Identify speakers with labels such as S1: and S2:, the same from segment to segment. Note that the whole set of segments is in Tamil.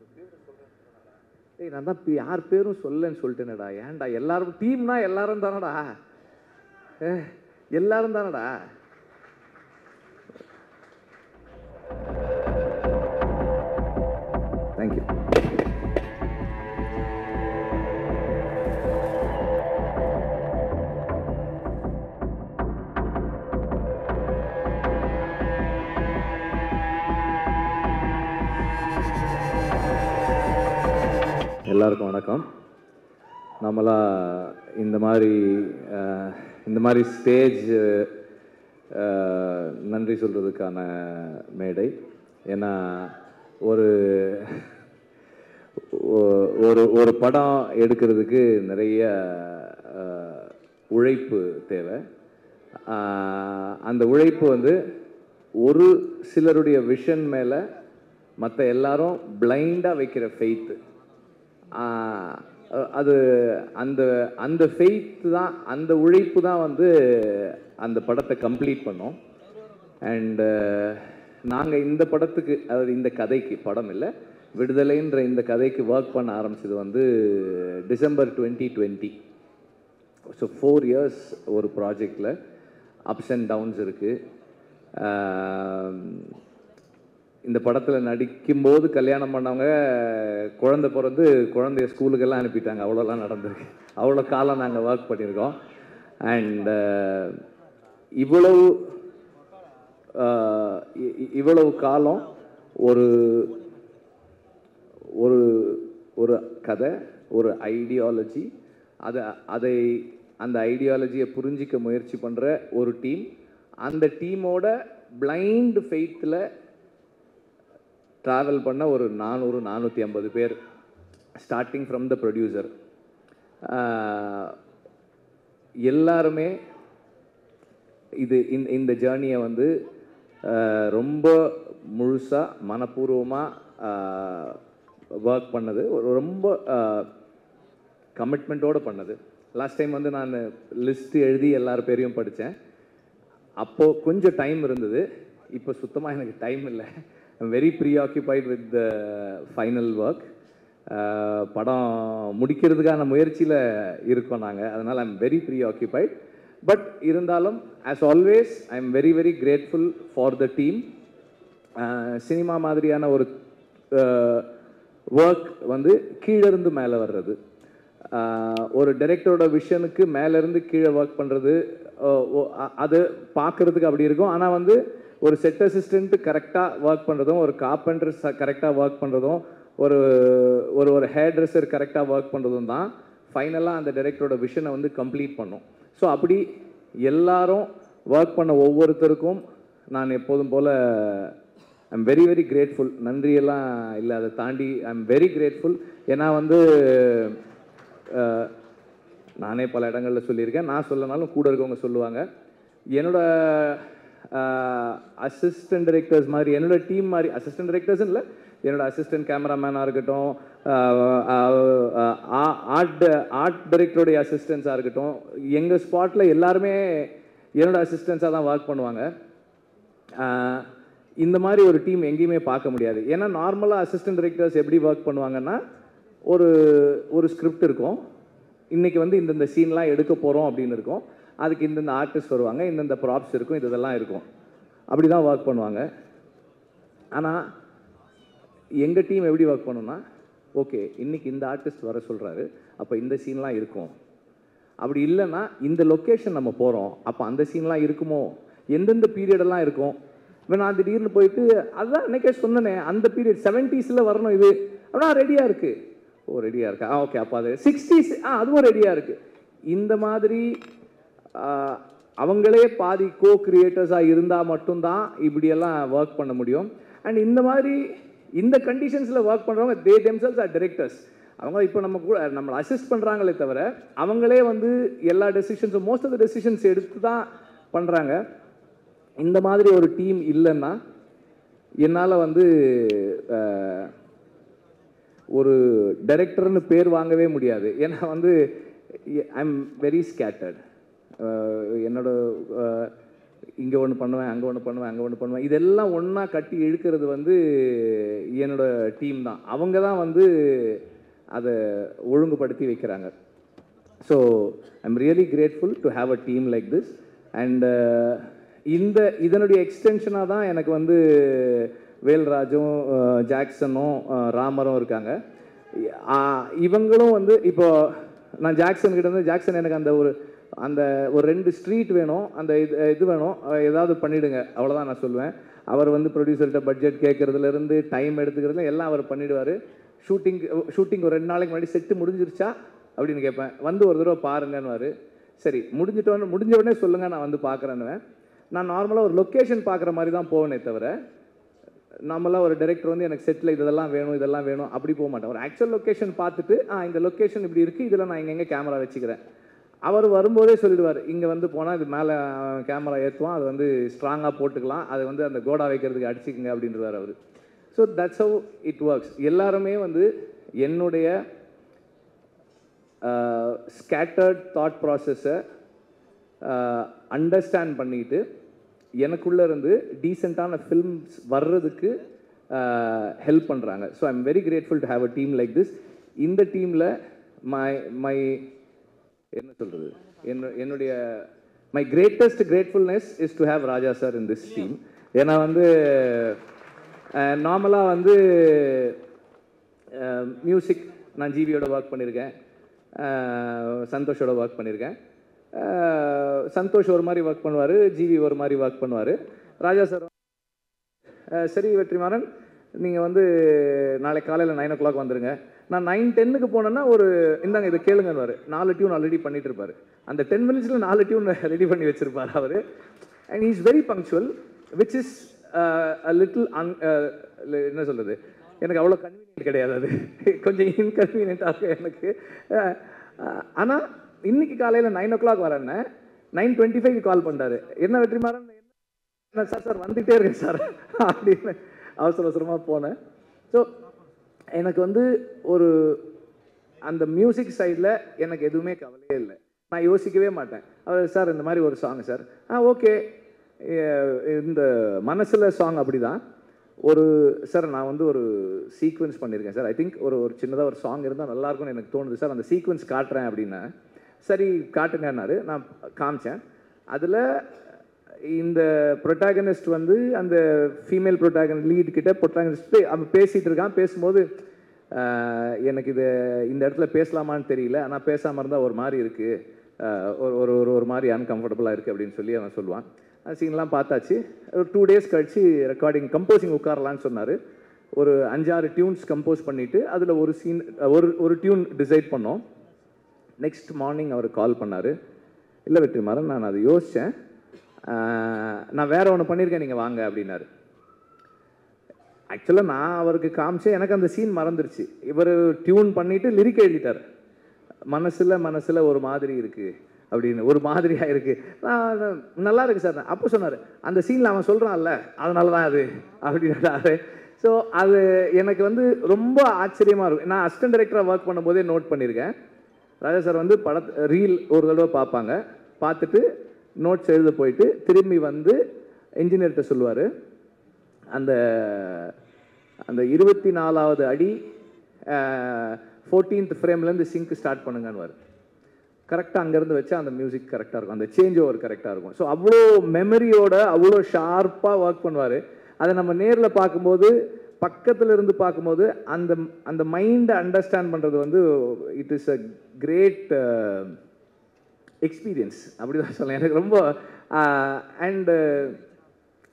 S1: ஏய் நான் தான் யார் பேரும் சொல்லன்னு சொல்லிட்டேனடா. ஏன்டா எல்லாரும் டீம்னா எல்லாரும் தானடா. எல்லாரும் தானடா. தேங்க்யூ. எல்லாருக்கும் வணக்கம். நம்மளா இந்த மாதிரி ஸ்டேஜ் நன்றி சொல்கிறதுக்கான மேடை. ஏன்னா ஒரு ஒரு படம் எடுக்கிறதுக்கு நிறைய உழைப்பு தேவை. அந்த உழைப்பு வந்து ஒரு சிலருடைய விஷன் மேலே மற்ற எல்லாரும் பிளைண்டாக வைக்கிற ஃபெய்த்து. அது அந்த ஃபெய்த் தான், அந்த உழைப்பு தான் வந்து அந்த படத்தை கம்ப்ளீட் பண்ணோம். அண்டு நாங்கள் இந்த படத்துக்கு, அதாவது இந்த கதைக்கு, படம் இல்லை, விடுதலைன்ற இந்த கதைக்கு ஒர்க் பண்ண ஆரம்பிச்சது வந்து டிசம்பர் 2020. ஸோ 4 years ஒரு ப்ராஜெக்டில் அப்ஸ் அண்ட் டவுன்ஸ் இருக்குது. இந்த படத்தில் நடிக்கும்போது கல்யாணம் பண்ணவங்க குழந்தை பிறந்து குழந்தைய ஸ்கூலுக்கெல்லாம் அனுப்பிட்டாங்க. அவ்வளோலாம் நடந்திருக்கு. அவ்வளோ காலம் நாங்கள் ஒர்க் பண்ணியிருக்கோம். அண்ட் இவ்வளவு காலம் ஒரு ஒரு ஒரு கதை, ஒரு ஐடியாலஜி, அந்த ஐடியாலஜியை புரிஞ்சிக்க முயற்சி பண்ணுற ஒரு டீம், அந்த டீமோட பிளைண்ட் ஃபெய்த்தில் ட்ராவல் பண்ண ஒரு 400-450 பேர், ஸ்டார்டிங் ஃப்ரம் த ப்ரொடியூசர். எல்லாருமே இந்த ஜேர்னியை வந்து ரொம்ப முழுசாக மனப்பூர்வமாக ஒர்க் பண்ணது, ரொம்ப கமிட்மெண்ட்டோடு பண்ணது. லாஸ்ட் டைம் வந்து நான் லிஸ்ட்டு எழுதி எல்லார் பேரையும் படித்தேன். அப்போது கொஞ்சம் டைம் இருந்தது. இப்போ சுத்தமாக எனக்கு டைம் இல்லை. I'm very preoccupied with the final work. படம் முடிக்கிறதுக்கான முயற்சியில் இருக்கோம் நாங்கள். அதனால் I'm very preoccupied. பட் இருந்தாலும் as always I'm very very grateful for the team. Cinema மாதிரியான ஒரு ஒர்க் வந்து கீழிருந்து மேலே வர்றது, ஒரு டைரக்டரோட விஷனுக்கு மேலேருந்து கீழே ஒர்க் பண்ணுறது, அது பார்க்குறதுக்கு அப்படி இருக்கும். ஆனால் வந்து ஒரு செட் அசிஸ்டண்ட்டு கரெக்டாக ஒர்க் பண்ணுறதும், ஒரு கார்பெண்டர் கரெக்டாக ஒர்க் பண்ணுறதும், ஒரு ஒரு ஹேர் ட்ரெஸ்ஸர் கரெக்டாக ஒர்க் பண்ணுறதும் தான் ஃபைனலாக அந்த டைரக்டரோட விஷனை வந்து கம்ப்ளீட் பண்ணும். ஸோ அப்படி எல்லாரும் ஒர்க் பண்ண ஒவ்வொருத்தருக்கும் நான் எப்போதும் போல் ஐம் வெரி வெரி கிரேட்ஃபுல். நன்றியெல்லாம் இல்லை, அதை தாண்டி ஐம் வெரி கிரேட்ஃபுல். ஏன்னா வந்து நானே பல இடங்களில் சொல்லியிருக்கேன், நான் சொல்லனாலும் கூட இருக்கவங்க சொல்லுவாங்க, என்னோட அசிஸ்டன்ட் டைரக்டர்ஸ் மாதிரி, என்னோட டீம் மாதிரி, அசிஸ்டன்ட் டைரக்டர்ஸ் இல்லை, என்னோட அசிஸ்டன்ட் கேமராமேனாக இருக்கட்டும், ஆர்ட் டைரக்டருடைய அசிஸ்டன்ஸாக இருக்கட்டும், எங்கள் ஸ்பாட்டில் எல்லாருமே என்னோட அசிஸ்டன்ஸாக தான் ஒர்க் பண்ணுவாங்க. இந்த மாதிரி ஒரு டீம் எங்கேயுமே பார்க்க முடியாது. ஏன்னா நார்மலாக அசிஸ்டன்ட் டைரக்டர்ஸ் எப்படி ஒர்க் பண்ணுவாங்கன்னா, ஒரு ஸ்கிரிப்ட் இருக்கும், இன்றைக்கி வந்து இந்தந்த சீன்லாம் எடுக்க போகிறோம் அப்படின்னு இருக்கும், அதுக்கு இந்தந்த ஆர்டிஸ்ட் வருவாங்க, இந்தந்த ப்ராப்ஸ் இருக்கும், இதெல்லாம் இருக்கும், அப்படி தான் ஒர்க் பண்ணுவாங்க. ஆனால் எங்கள் டீம் எப்படி ஒர்க் பண்ணணும்னா, ஓகே இன்றைக்கி இந்த ஆர்டிஸ்ட் வர சொல்கிறாரு, அப்போ இந்த சீன்லாம் இருக்கும், அப்படி இல்லைன்னா இந்த லொக்கேஷன் நம்ம போகிறோம், அப்போ அந்த சீன்லாம் இருக்குமோ, எந்தெந்த பீரியடெல்லாம் இருக்கும். இப்போ நான் திடீர்னு போயிட்டு அதுதான் அன்றைக்கே சொன்னேனே, அந்த பீரியட் 70s வரணும் இது அப்படின்னா ரெடியாக இருக்குது. ஓ ரெடியாக இருக்கா, ஓகே அப்போ அது 60s அதுவும் ரெடியாக இருக்குது. இந்த மாதிரி அவங்களே பாதி கோ கிரியேட்டர்ஸாக இருந்தால் மட்டும்தான் இப்படியெல்லாம் ஒர்க் பண்ண முடியும். அண்ட் இந்த மாதிரி இந்த கண்டிஷன்ஸில் ஒர்க் பண்ணுறவங்க தே தெம்செல்ஸ் ஆர் டைரக்டர்ஸ். அவங்க இப்போ நம்ம கூட நம்மளை அசிஸ்ட் பண்ணுறாங்களே தவிர அவங்களே வந்து எல்லா டெசிஷன்ஸும், மோஸ்ட் ஆஃப் த டெசிஷன்ஸ் எடுத்து தான் பண்ணுறாங்க. இந்த மாதிரி ஒரு டீம் இல்லைன்னா என்னால் வந்து ஒரு டைரக்டர்னு பேர் வாங்கவே முடியாது. ஏன்னா வந்து ஐ எம் வெரி ஸ்கேட்டர்ட். என்னோட இங்கே ஒன்று பண்ணுவேன், அங்கே ஒன்று பண்ணுவேன், அங்கே ஒன்று பண்ணுவேன். இதெல்லாம் ஒன்றா கட்டி இழுக்கிறது வந்து என்னோட டீம் தான். அவங்க தான் வந்து அதை ஒழுங்குபடுத்தி வைக்கிறாங்க. So I'm really grateful to have a team like this. And இதனுடைய எக்ஸ்டென்ஷனாக தான் எனக்கு வந்து வேல்ராஜும் ஜாக்சனும் ராமரும் இருக்காங்க. இவங்களும் வந்து இப்போ நான் ஜாக்சன் கிட்ட வந்து, ஜாக்சன் எனக்கு அந்த ஒரு 2 ஸ்ட்ரீட் வேணும், அந்த இது வேணும், ஏதாவது பண்ணிவிடுங்க, அவ்வளோதான் நான் சொல்லுவேன். அவர் வந்து ப்ரொடியூசர்கிட்ட பட்ஜெட் கேட்குறதுலேருந்து டைம் எடுத்துக்கிறதுல எல்லாம் அவர் பண்ணிவிடுவார். ஷூட்டிங் ஒரு 2 நாளைக்கு முன்னாடி செட்டு முடிஞ்சிருச்சா அப்படின்னு கேட்பேன். வந்து ஒரு தடவை பாருங்கன்னுவார். சரி முடிஞ்ச உடனே சொல்லுங்கள், நான் வந்து பார்க்குறேன்னுவேன். நான் நார்மலாக ஒரு லொக்கேஷன் பார்க்குற மாதிரி தான் போவேனே தவிர, நார்மலாக ஒரு டைரக்டர் வந்து எனக்கு செட்டில் இதெல்லாம் வேணும் அப்படி போக மாட்டேன். ஒரு ஆக்சுவல் லொக்கேஷன் பார்த்துட்டு இந்த லொக்கேஷன் இப்படி இருக்குது, இதில் நான் எங்கெங்கே கேமரா வச்சுக்கிறேன். அவர் வரும்போதே சொல்லிடுவார், இங்கே வந்து போனால் இது மேலே கேமரா ஏற்றுவான், அது வந்து ஸ்ட்ராங்காக போட்டுக்கலாம், அது வந்து அந்த கோடா வைக்கிறதுக்கு அடிச்சுக்குங்க அப்படின்றவார் அவர். So that's how it works. எல்லாருமே வந்து என்னுடைய ஸ்கேட்டர்ட் தாட் ப்ராசஸை அண்டர்ஸ்டாண்ட் பண்ணிட்டு எனக்குள்ளே இருந்து டீசெண்டான ஃபில்ம்ஸ் வர்றதுக்கு ஹெல்ப் பண்ணுறாங்க. So I am very grateful to have a team like this. இந்த டீமில் மை என்ன சொல்கிறது, என்னுடைய my greatest gratefulness is to have Raja sir in this team. ஏன்னா வந்து நார்மலாக வந்து மியூசிக் நான் ஜிவியோட ஒர்க் பண்ணியிருக்கேன், சந்தோஷோட ஒர்க் பண்ணியிருக்கேன். சந்தோஷ் ஒரு மாதிரி ஒர்க் பண்ணுவார், ஜிவி ஒரு மாதிரி ஒர்க் பண்ணுவார். ராஜா சார் சரி வெற்றிமாறன், நீங்கள் வந்து நாளைக்கு காலையில் 9 o'clock வந்துடுங்க. நான் 9:10 போனேன்னா ஒரு இந்தாங்க இதை கேளுங்கன்னு 4 டியூன் ஆல்ரெடி பண்ணிட்டு இருப்பார். அந்த 10 minutes 4 டியூன் ரெடி பண்ணி வச்சுருப்பார் அவர். And is very punctual, which is a little என்ன சொல்கிறது, எனக்கு அவ்வளோ கன்வீனியன்ட் கிடையாது, அது கொஞ்சம் இன்கன்வீனியன்ட்டாக எனக்கு. ஆனால் இன்னைக்கு காலையில் 9 o'clock வரேன்னு 9:25 கால் பண்ணுறாரு. என்ன வெற்றிமாறன், என்ன சார் வந்துகிட்டே இருக்கேன் சார் அப்படின்னு அவசரமாக போனேன். ஸோ எனக்கு வந்து ஒரு அந்த மியூசிக் சைடில் எனக்கு எதுவுமே கவலையே இல்லை. நான் யோசிக்கவே மாட்டேன். அவர் சார் இந்த மாதிரி ஒரு சாங் சார், ஓகே இந்த மனசில் சாங் அப்படி தான். ஒரு சார் நான் வந்து ஒரு சீக்வன்ஸ் பண்ணியிருக்கேன் சார், ஐ திங்க் ஒரு சின்னதாக ஒரு சாங் இருந்தால் நல்லாயிருக்கும்னு எனக்கு தோணுது சார், அந்த சீக்வன்ஸ் காட்டுறேன் அப்படின்னா. சரி காட்டுங்கன்னாரு. நான் காமிச்சேன். அதில் இந்த ப்ரொட்டாகனிஸ்ட் வந்து அந்த ஃபீமேல் லீட் கிட்ட ப்ரொட்டாகனிஸ்ட் அவன் பேசிகிட்டு இருக்கான். பேசும்போது எனக்கு இந்த இடத்துல பேசலாமான்னு தெரியல, ஆனால் பேசாமல் இருந்தால் ஒரு மாதிரி இருக்குது, ஒரு மாதிரி அன்கம்ஃபர்டபுளாக இருக்குது அப்படின்னு சொல்லி அவன் சொல்லுவான். அந்த சீன்லாம் பார்த்தாச்சு. ஒரு 2 days கழிச்சு கம்போசிங் உட்காரலான்னு சொன்னார். ஒரு 5-6 டியூன்ஸ் கம்போஸ் பண்ணிவிட்டு அதில் ஒரு சீன் ஒரு டியூன் டிசைட் பண்ணோம். நெக்ஸ்ட் மார்னிங் அவர் கால் பண்ணார். இல்லை வெற்றிமாறன், நான் அதை யோசித்தேன், நான் வேறு ஒன்று பண்ணியிருக்கேன், நீங்கள் வாங்க அப்படின்னாரு. ஆக்சுவலாக நான் அவருக்கு காமிச்சேன், எனக்கு அந்த சீன் மறந்துருச்சு. இவர் டியூன் பண்ணிவிட்டு லிரிக் எழுதிட்டார். மனசில் ஒரு மாதிரி இருக்குது அப்படின்னு, ஒரு மாதிரியாக இருக்குது, நல்லா இருக்குது சார். அப்போ சொன்னார், அந்த சீனில் அவன் சொல்கிறான்ல அதனால தான் அது அப்படின்னாரு. ஸோ அது எனக்கு வந்து ரொம்ப ஆச்சரியமாக இருக்கும். நான் அசிஸ்டன்ட் டைரக்டராக ஒர்க் பண்ணும்போதே நோட் பண்ணியிருக்கேன். ராஜா சார் வந்து ரீல் ஒரு தடவை பார்ப்பாங்க, பார்த்துட்டு நோட்ஸ் எழுத போயிட்டு திரும்பி வந்து இன்ஜினியர்கிட்ட சொல்லுவார், அந்த 24வது அடி 14th ஃப்ரேம்லேருந்து சிங்க் ஸ்டார்ட் பண்ணுங்கன்னு. கரெக்டாக அங்கேருந்து வச்சா அந்த மியூசிக் கரெக்டாக இருக்கும், அந்த சேஞ்ச் ஓவர் கரெக்டாக இருக்கும். ஸோ அவ்வளோ மெமரியோட அவ்வளோ ஷார்ப்பாக ஒர்க் பண்ணுவார். அதை நம்ம நேரில் பார்க்கும்போது, பக்கத்தில் இருந்து பார்க்கும்போது அந்த மைண்டை அண்டர்ஸ்டாண்ட் பண்ணுறது வந்து it is a great experience அப்படி தான் சொல்லலாம். எனக்கு ரொம்ப அண்டு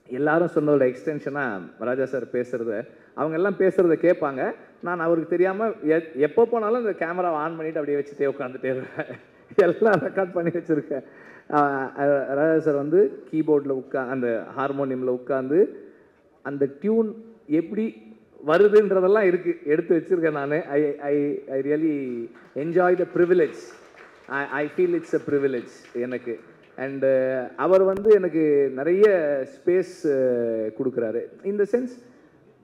S1: எல்லாரும் சொன்னதோட எக்ஸ்டென்ஷனாக ராஜா சார் பேசுகிறத, அவங்க எல்லாம் பேசுகிறத கேட்பாங்க. நான் அவருக்கு தெரியாமல் எப்போ போனாலும் இந்த கேமராவை ஆன் பண்ணிவிட்டு அப்படியே வச்சுட்டே உட்காந்துட்டே இருப்பேன். எல்லாம் ரெக்கார்ட் பண்ணி வச்சுருக்கேன். ராஜா சார் வந்து கீபோர்டில் அந்த ஹார்மோனியமில் உட்காந்து அந்த டியூன் எப்படி வருதுன்றதெல்லாம் எடுத்து வச்சுருக்கேன் நான். I really enjoy the privilege. I feel it's a privilege எனக்கு. அண்டு அவர் வந்து எனக்கு நிறைய ஸ்பேஸ் கொடுக்குறாரு. இந்த சென்ஸ்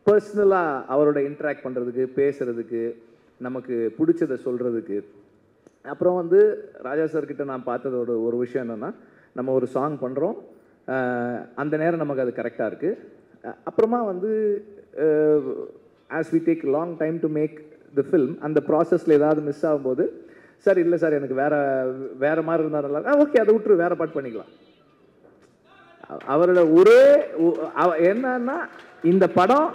S1: பர்சனலாக அவரோட இன்ட்ராக்ட் பண்ணுறதுக்கு, பேசுகிறதுக்கு, நமக்கு பிடிச்சதை சொல்கிறதுக்கு. அப்புறம் வந்து ராஜா சார்கிட்ட நான் பார்த்ததோட ஒரு விஷயம் என்னென்னா, நம்ம ஒரு சாங் பண்ணுறோம், அந்த நேரம் நமக்கு அது கரெக்டாக இருக்குது. அப்புறமா வந்து as we take long time to make the film, அந்த ப்ராசஸில் ஏதாவது மிஸ் ஆகும்போது, சார் இல்லை சார் எனக்கு வேறு மாதிரி இருந்தால் நல்லா, ஓகே அதை விட்டுரு, வேறு பாட்டு பண்ணிக்கலாம். அவரோட ஒரே என்னன்னா, இந்த படம்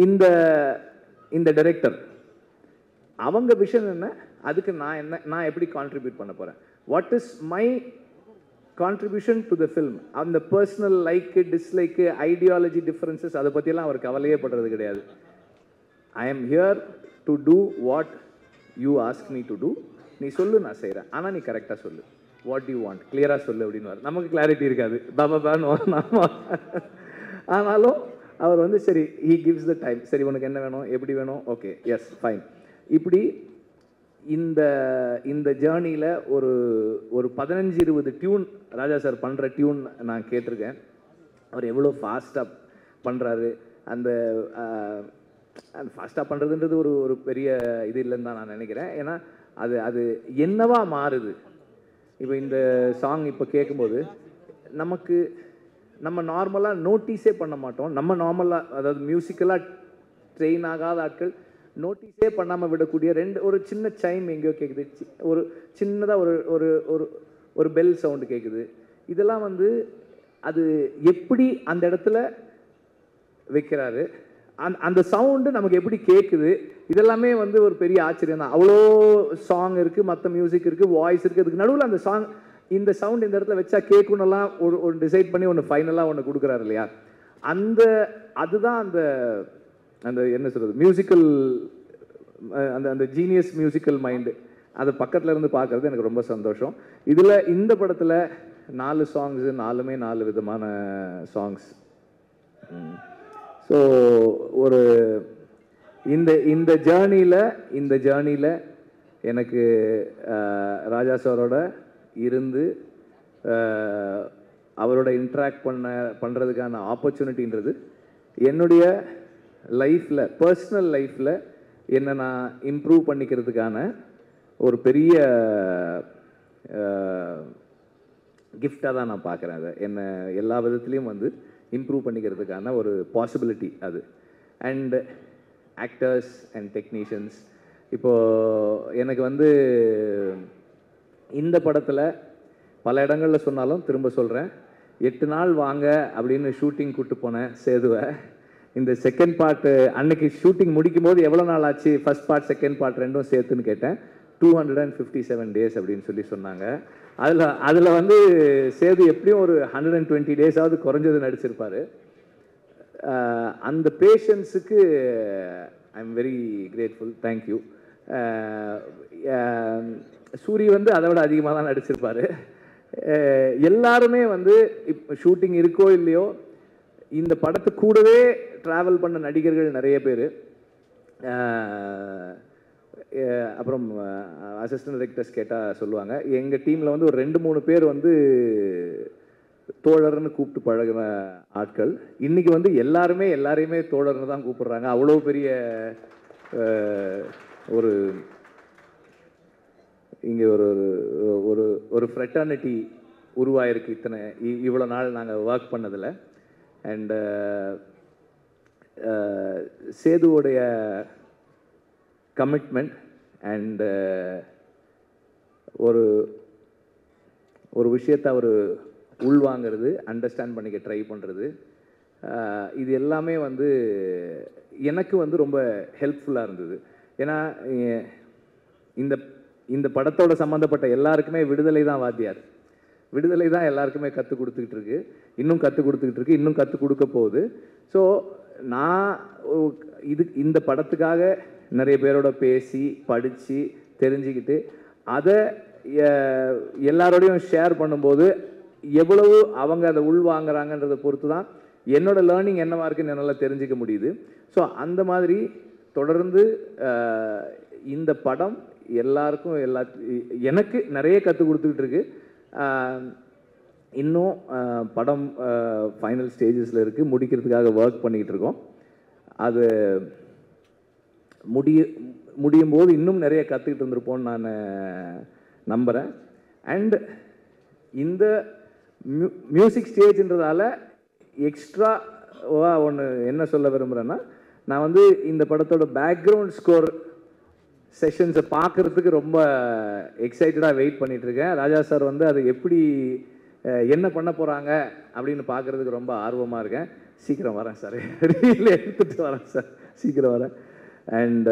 S1: இந்த டைரக்டர் அவங்க விஷன் என்ன, அதுக்கு நான் எப்படி கான்ட்ரிபியூட் பண்ண போகிறேன், what is my contribution to the film. அந்த personal like dislike ideology differences அதை பற்றியெல்லாம் அவர் கவலையே படுறது கிடையாது. I am here to do what you ask me to do. நீ சொல்லு, நான் செய்கிறேன், ஆனால் நீ கரெக்டாக சொல்லு, வாட் யூ வாண்ட் கிளியராக சொல்லு அப்படின்னு. நமக்கு கிளாரிட்டி இருக்காது, பாபான்னு. ஆனாலும் அவர் வந்து சரி, ஹீ கிவ்ஸ் த டைம், சரி உனக்கு என்ன வேணும், எப்படி வேணும், ஓகே எஸ் ஃபைன். இப்படி இந்த ஜேர்னியில் ஒரு 15-20 டியூன் ராஜா சார் பண்ணுற டியூன் நான் கேட்டிருக்கேன். அவர் எவ்வளோ ஃபாஸ்ட்டாக பண்ணுறாரு. அந்த ஃபாஸ்ட்டாக பண்ணுறதுன்றது ஒரு பெரிய இது இல்லைன்னு தான் நான் நினைக்கிறேன். ஏன்னா அது என்னவா மாறுது. இப்போ இந்த சாங் இப்போ கேட்கும்போது நம்ம நார்மலாக நோட்டீஸே பண்ண மாட்டோம். நம்ம நார்மலாக, அதாவது மியூசிக்கலாக ட்ரெயின் ஆகாத ஆட்கள் நோட்டீஸே பண்ணாமல் விடக்கூடிய ஒரு சின்ன சைம் எங்கேயோ கேட்குது, ஒரு சின்னதாக ஒரு பெல் சவுண்டு கேட்குது. இதெல்லாம் வந்து அது எப்படி அந்த இடத்துல வைக்கிறாரு, அந்த சவுண்டு நமக்கு எப்படி கேட்குது, இதெல்லாமே வந்து ஒரு பெரிய ஆச்சரியம் தான். அவ்வளோ சாங் இருக்குது, மற்ற மியூசிக் இருக்குது, வாய்ஸ் இருக்குது, அதுக்கு நடுவில் அந்த சாங், இந்த சவுண்ட் இந்த இடத்துல வச்சா கேட்கணும்லாம் ஒரு டிசைட் பண்ணி ஒன்று ஃபைனலாக ஒன்று கொடுக்குறாரு இல்லையா. அதுதான் அந்த என்ன சொல்கிறது, மியூசிக்கல், அந்த ஜீனியஸ் மியூசிக்கல் மைண்டு. அதை பக்கத்தில் இருந்து பார்க்குறது எனக்கு ரொம்ப சந்தோஷம். இந்த படத்தில் 4 சாங்ஸு, 4மே 4 விதமான சாங்ஸ். ஸோ இந்த ஜேர்னியில் எனக்கு ராஜா சாரோட இருந்து அவரோட இன்ட்ராக்ட் பண்ணுறதுக்கான ஆப்பர்ச்சுனிட்டின்றது என்னுடைய லைஃப்பில், பர்சனல் லைஃப்பில் என்னை நான் இம்ப்ரூவ் பண்ணிக்கிறதுக்கான ஒரு பெரிய கிஃப்டாக தான் நான் பார்க்குறேன். அதை என்னை எல்லா விதத்துலேயும் வந்து இம்ப்ரூவ் பண்ணிக்கிறதுக்கான ஒரு பாசிபிலிட்டி அது. அண்ட் ஆக்டர்ஸ் அண்ட் டெக்னீஷியன்ஸ், இப்போது எனக்கு வந்து இந்த படத்தில் பல இடங்களில் சொன்னாலும் திரும்ப சொல்கிறேன், 8 நாள் வாங்க அப்படின்னு ஷூட்டிங் கூப்பிட்டு போனேன் சேதுவை. இந்த செகண்ட் பார்ட்டு அன்னைக்கு ஷூட்டிங் முடிக்கும் போது எவ்வளோ நாள் ஆச்சு, ஃபஸ்ட் பார்ட் செகண்ட் பார்ட் ரெண்டும் சேர்த்துன்னு கேட்டேன். 257 டேஸ் அப்படின்னு சொன்னாங்க. அதில் வந்து சேது எப்படியும் ஒரு 120 டேஸாவது குறைஞ்சது நடிச்சிருப்பார். அந்த பேஷன்ஸுக்கு I am very grateful, thank you. Soori வந்து அதை விட அதிகமாக தான் நடிச்சிருப்பார். எல்லாருமே வந்து இப்போ ஷூட்டிங் இருக்கோ இல்லையோ இந்த படத்து கூடவே ட்ராவல் பண்ண நடிகர்கள் நிறைய பேர். அப்புறம் அசிஸ்டன்ட் டைரக்டர்ஸ் கேட்டால் சொல்லுவாங்க, எங்கள் டீமில் வந்து ஒரு 2-3 பேர் வந்து தோழர்னு கூப்பிட்டு பழகின ஆட்கள். இன்றைக்கி வந்து எல்லாரையுமே தோழர்னு தான் கூப்பிடுறாங்க. அவ்வளோ பெரிய ஒரு இங்கே ஒரு ஃப்ரெட்டர்னிட்டி உருவாயிருக்கு இவ்வளோ நாள் நாங்கள் ஒர்க் பண்ணதில். அண்ட் சேதுவோடைய கமிட்மெண்ட் அண்ட் ஒரு விஷயத்தை அவர் உள்வாங்கிறது, அண்டர்ஸ்டாண்ட் பண்ணிக்க ட்ரை பண்ணுறது, இது எல்லாமே வந்து எனக்கு வந்து ரொம்ப ஹெல்ப்ஃபுல்லாக இருந்தது. ஏன்னா இந்த படத்தோட சம்மந்தப்பட்ட எல்லாருக்குமே விடுதலை தான் வாத்தியார். விடுதலை தான் எல்லாருக்குமே கற்றுக் கொடுத்துக்கிட்டு இருக்கு, இன்னும் கற்றுக் கொடுத்துக்கிட்டு இருக்கு, இன்னும் கற்றுக் கொடுக்க போகுது. ஸோ நான் இந்த படத்துக்காக நிறைய பேரோட பேசி படித்து தெரிஞ்சுக்கிட்டு அதை எல்லாரோடையும் ஷேர் பண்ணும்போது எவ்வளவு அவங்க அதை உள்வாங்கிறாங்கன்றதை பொறுத்து தான் என்னோட லேர்னிங் என்னவா இருக்குன்னு என்னால் தெரிஞ்சிக்க முடியுது. ஸோ அந்த மாதிரி தொடர்ந்து இந்த படம் எல்லாருக்கும் எனக்கு நிறைய கற்றுக் கொடுத்துக்கிட்டு இருக்கு. இன்னும் படம் ஃபைனல் ஸ்டேஜஸில் இருக்குது, முடிக்கிறதுக்காக ஒர்க் பண்ணிக்கிட்டு இருக்கோம். அது முடியும் போது இன்னும் நிறைய கற்றுக்கிட்டு இருந்திருப்போம்னு நான் நம்புகிறேன். அண்ட் இந்த மியூசிக் ஸ்டேஜ்ன்றதால எக்ஸ்ட்ராவா ஒன்று என்ன சொல்ல விரும்புகிறேன்னா, நான் வந்து இந்த படத்தோட பேக்ரவுண்ட் ஸ்கோர் செஷன்ஸை பார்க்குறதுக்கு ரொம்ப எக்ஸைட்டடாக வெயிட் பண்ணிகிட்ருக்கேன். ராஜா சார் வந்து அது எப்படி என்ன பண்ண போகிறாங்க அப்படின்னு பார்க்குறதுக்கு ரொம்ப ஆர்வமாக இருக்கேன். சீக்கிரம் வரேன் சார், ரீல் எடுத்துகிட்டு வரேன் சார், சீக்கிரம் வரேன். அண்ட்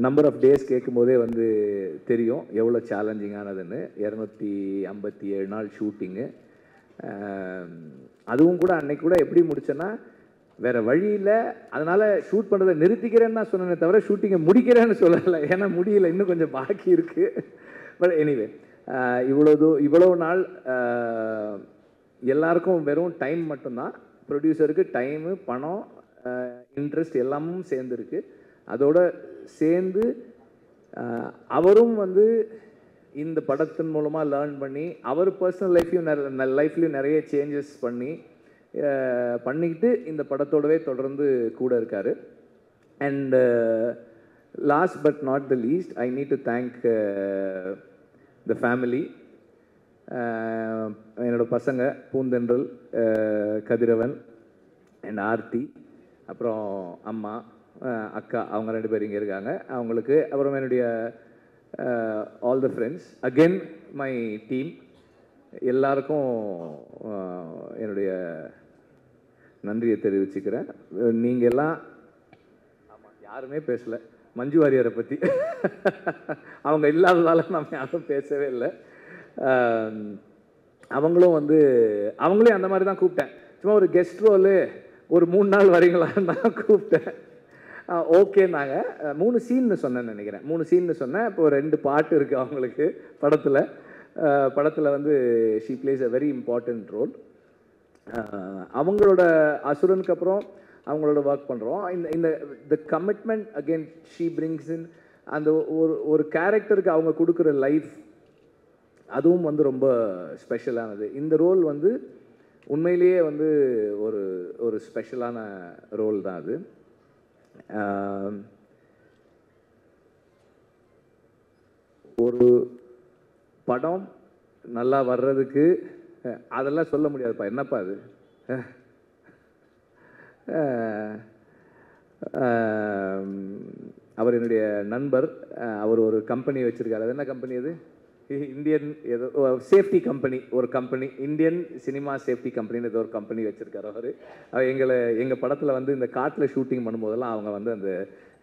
S1: நம்பர் ஆஃப் டேஸ் கேட்கும்போதே வந்து தெரியும் எவ்வளோ சேலஞ்சிங்கானதுன்னு. 257 நாள் ஷூட்டிங்கு. அதுவும் கூட அன்னைக்கு கூட எப்படி முடிச்சேன்னா, வேறு வழியில் அதனால் ஷூட் பண்ணுறதை நிறுத்திக்கிறேன்னு தான் சொன்னேனே தவிர ஷூட்டிங்கை முடிக்கிறேன்னு சொல்லலை. ஏன்னா முடியல, இன்னும் கொஞ்சம் பாக்கி இருக்குது. பட் எனிவே இவ்வளோ நாள் எல்லாருக்கும் வெறும் டைம் மட்டும்தான். ப்ரொடியூசருக்கு டைமு, பணம், இன்ட்ரெஸ்ட் எல்லாமும் சேர்ந்துருக்கு. அதோடு சேர்ந்து அவரும் வந்து இந்த படத்தின் மூலமாக லேர்ன் பண்ணி அவர் பர்சனல் லைஃப்லையும் நிறைய சேஞ்சஸ் பண்ணிக்கிட்டு இந்த படத்தோடவே தொடர்ந்து கூட இருக்கார். And last but not the least, I need to thank the family. என்னோடய பசங்க பூந்தென்றல், கதிரவன் அண்ட் ஆர்த்தி, அப்புறம் அம்மா, அக்கா, அவங்க 2 பேர் இங்கே இருக்காங்க. அவங்களுக்கு அப்புறம் என்னுடைய all the friends, again my team, எல்லாருக்கும் என்னுடைய நன்றியை தெரிவிச்சுக்கிறேன். நீங்கள் எல்லாம் ஆமாம் யாருமே பேசலை மஞ்சு வாரியரை பற்றி. அவங்க இல்லாததால் நம்ம யாரும் பேசவே இல்லை. அவங்களும் வந்து அவங்களையும் அந்த மாதிரி தான் கூப்பிட்டேன். சும்மா ஒரு கெஸ்ட் ரோலு ஒரு 3 நாள் வரீங்களான்னு தான் கூப்பிட்டேன். ஓகேன்னாங்க. 3 சீன்னு சொன்னேன்னு நினைக்கிறேன். 3 சீன்னு சொன்னேன். இப்போ 2 பாட்டு இருக்குது அவங்களுக்கு படத்தில் வந்து she plays a very important role. அவங்களோட அசுரனுக்கு அப்புறம் அவங்களோட ஒர்க் பண்ணுறோம். இந்த the commitment again she brings in அந்த ஒரு கேரக்டருக்கு அவங்க கொடுக்குற லைஃப், அதுவும் வந்து ரொம்ப ஸ்பெஷலானது. இந்த ரோல் வந்து உண்மையிலேயே வந்து ஒரு ஸ்பெஷலான ரோல் தான் அது. ஒரு படம் நல்லா வர்றதுக்கு அதெல்லாம் சொல்ல முடியாதுப்பா. என்னப்பா அது? அவர் என்னுடைய நண்பர். அவர் ஒரு கம்பெனி வச்சுருக்காரு. அது என்ன கம்பெனி அது? இந்தியன் ஏதோ சேஃப்டி கம்பெனி, ஒரு கம்பெனி, இந்தியன் சினிமா சேஃப்டி கம்பெனின்னு ஏதோ ஒரு கம்பெனி வச்சுருக்காரு அவர். எங்கள் படத்தில் வந்து இந்த காட்டில் ஷூட்டிங் பண்ணும்போதெல்லாம் அவங்க வந்து அந்த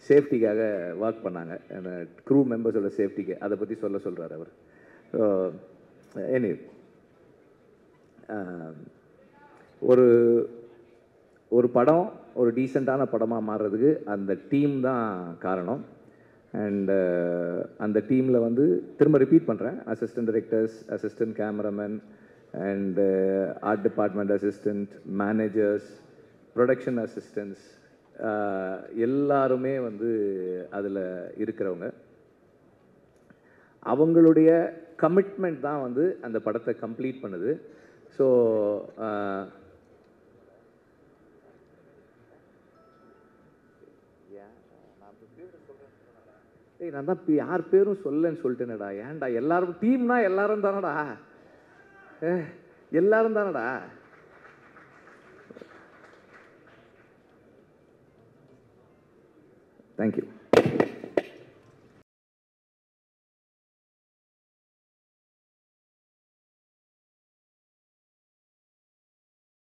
S1: சேஃப்டிக்காக ஒர்க் பண்ணாங்க, அந்த க்ரூ மெம்பர்ஸோட சேஃப்டிக்கு. அதை பற்றி சொல்கிறார் அவர். எனிவே ஒரு படம் ஒரு டீசெண்டான படமாக மாறுறதுக்கு அந்த டீம் தான் காரணம். அண்ட் அந்த டீமில் வந்து திரும்ப ரிப்பீட் பண்ணுறேன், assistant directors, assistant cameraman and art department assistant, managers, production assistants, எல்லாருமே வந்து அதில் இருக்கிறவங்க. அவங்களுடைய கமிட்மெண்ட் தான் வந்து அந்த படத்தை கம்ப்ளீட் பண்ணுது. ஸோ நான் தான் யார் பேரும் சொல்லன்னு சொல்லிட்டேனடா. ஏன்டா எல்லாரும் டீம்னா எல்லாரும் தானடா, எல்லாரும் தானடா. தேங்க்யூ.